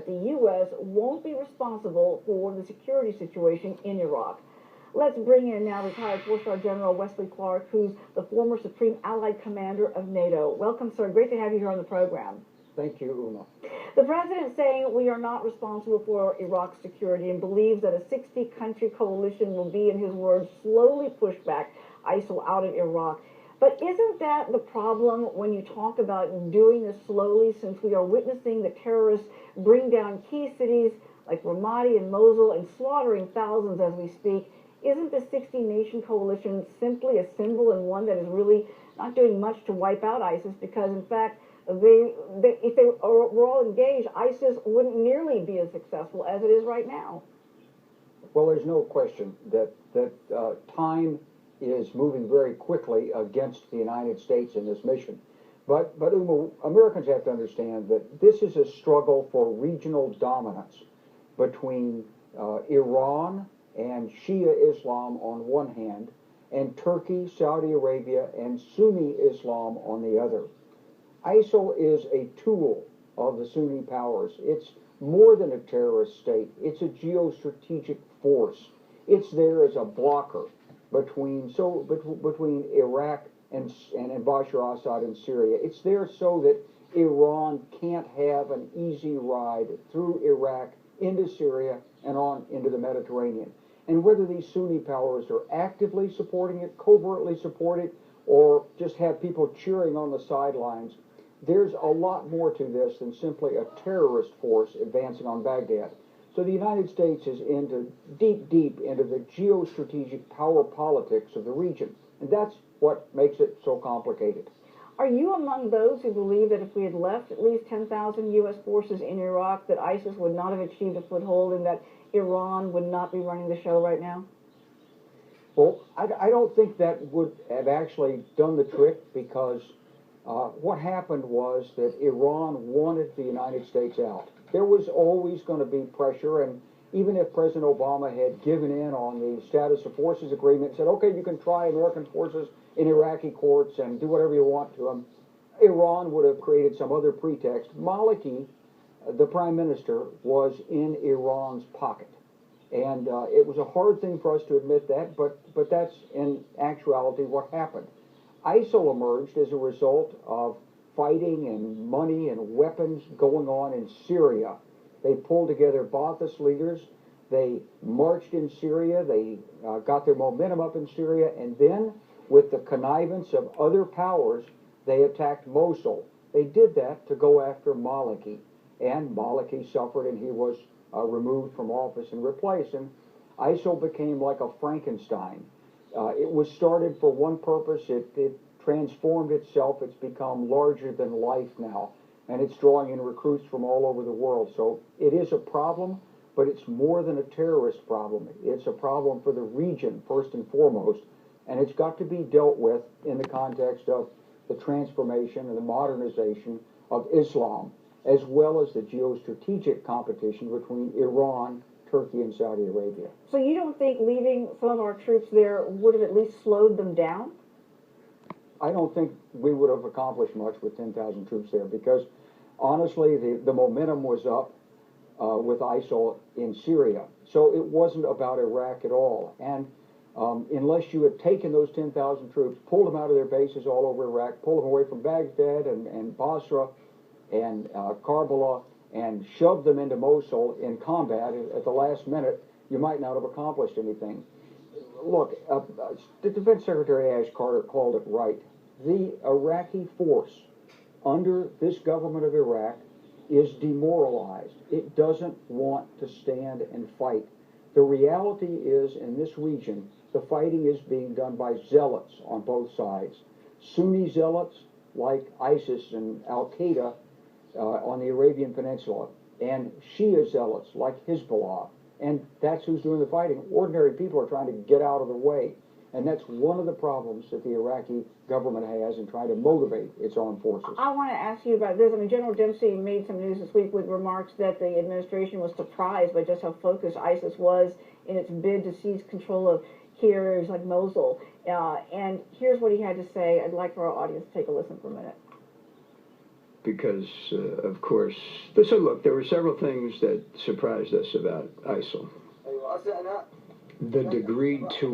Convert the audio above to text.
the U.S. won't be responsible for the security situation in Iraq. Let's bring in now retired four-star General Wesley Clark, who's the former Supreme Allied Commander of NATO. Welcome, sir. Great to have you here on the program. Thank you, Uma. The president saying we are not responsible for Iraq's security and believes that a 60-country coalition will be, in his words, slowly push back ISIL out of Iraq. But isn't that the problem when you talk about doing this slowly, since we are witnessing the terrorists bring down key cities like Ramadi and Mosul and slaughtering thousands as we speak? Isn't the 60-nation coalition simply a symbol and one that is really not doing much to wipe out ISIS? Because, in fact, if they were all engaged, ISIS wouldn't nearly be as successful as it is right now. Well, there's no question that time is moving very quickly against the United States in this mission. But Uma, Americans have to understand that this is a struggle for regional dominance between Iran and Shia Islam on one hand, and Turkey, Saudi Arabia, and Sunni Islam on the other. ISIL is a tool of the Sunni powers. It's more than a terrorist state. It's a geostrategic force. It's there as a blocker between Iraq and Bashar Assad in Syria. It's there so that Iran can't have an easy ride through Iraq into Syria and on into the Mediterranean. And whether these Sunni powers are actively supporting it, covertly support it, or just have people cheering on the sidelines, there's a lot more to this than simply a terrorist force advancing on Baghdad. So the United States is deep into the geostrategic power politics of the region. And that's what makes it so complicated. Are you among those who believe that if we had left at least 10,000 U.S. forces in Iraq, that ISIS would not have achieved a foothold and that Iran would not be running the show right now? Well, I don't think that would have actually done the trick, because what happened was that Iran wanted the United States out. There was always going to be pressure, and even if President Obama had given in on the status of forces agreement and said, okay, you can try American forces in Iraqi courts and do whatever you want to them, Iran would have created some other pretext. Maliki, the prime minister, was in Iran's pocket. And it was a hard thing for us to admit that, but that's in actuality what happened. ISIL emerged as a result of fighting and money and weapons going on in Syria. They pulled together Ba'athist leaders. They marched in Syria. They got their momentum up in Syria. And then, with the connivance of other powers, they attacked Mosul. They did that to go after Maliki. And Maliki suffered, and he was removed from office and replaced. And ISIL became like a Frankenstein. It was started for one purpose. It transformed itself. It's become larger than life now, and it's drawing in recruits from all over the world. So it is a problem, but it's more than a terrorist problem. It's a problem for the region, first and foremost, and it's got to be dealt with in the context of the transformation and the modernization of Islam, as well as the geostrategic competition between Iran, Turkey, and Saudi Arabia. So you don't think leaving some of our troops there would have at least slowed them down? I don't think we would have accomplished much with 10,000 troops there, because honestly, the momentum was up with ISIL in Syria. So it wasn't about Iraq at all. And unless you had taken those 10,000 troops, pulled them out of their bases all over Iraq, pulled them away from Baghdad and Basra and Karbala, and shoved them into Mosul in combat at the last minute, you might not have accomplished anything. Look, the Defense Secretary Ash Carter called it right. The Iraqi force under this government of Iraq is demoralized. It doesn't want to stand and fight. The reality is, in this region, the fighting is being done by zealots on both sides. Sunni zealots like ISIS and Al-Qaeda on the Arabian Peninsula, and Shia zealots like Hezbollah. And that's who's doing the fighting. Ordinary people are trying to get out of the way. And that's one of the problems that the Iraqi government has in trying to motivate its armed forces. I want to ask you about this. I mean, General Dempsey made some news this week with remarks that the administration was surprised by just how focused ISIS was in its bid to seize control of key areas like Mosul. And here's what he had to say. I'd like for our audience to take a listen for a minute. because, of course, so look, there were several things that surprised us about ISIL. The degree to